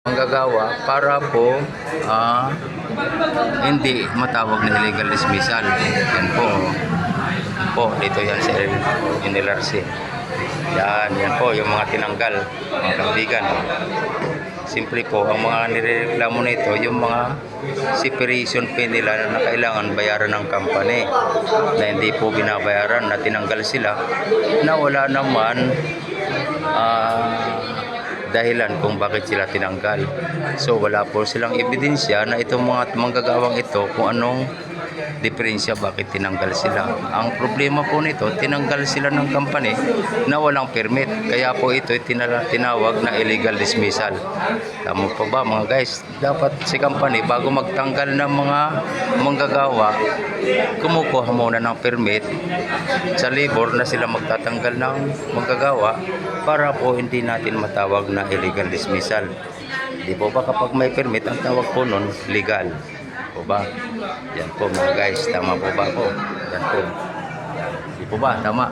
manggagawa para po hindi matawag na illegal dismissal. Yan po dito yan sa NLRC. Yan po yung mga tinanggal, mga kaibigan. Simple po, ang mga nireklamo nito, yung mga separation pay nila na kailangan bayaran ng company na hindi po binabayaran, na tinanggal sila, na wala naman dahilan kung bakit sila tinanggal. So wala po silang ebidensya na itong mga manggagawang ito kung anong diferensya bakit tinanggal sila. Ang problema po nito, tinanggal sila ng company na walang permit. Kaya po ito tinawag na illegal dismissal. Tama po ba mga guys? Dapat si company bago magtanggal ng mga manggagawa, kumukuha muna ng permit sa labor na sila magtatanggal ng manggagawa para po hindi natin matawag na illegal dismissal. Di po ba kapag may permit, ang tawag po nun legal po ba? Yan po mga guys, tama po ba po? Yan po. Di po ba? Tama.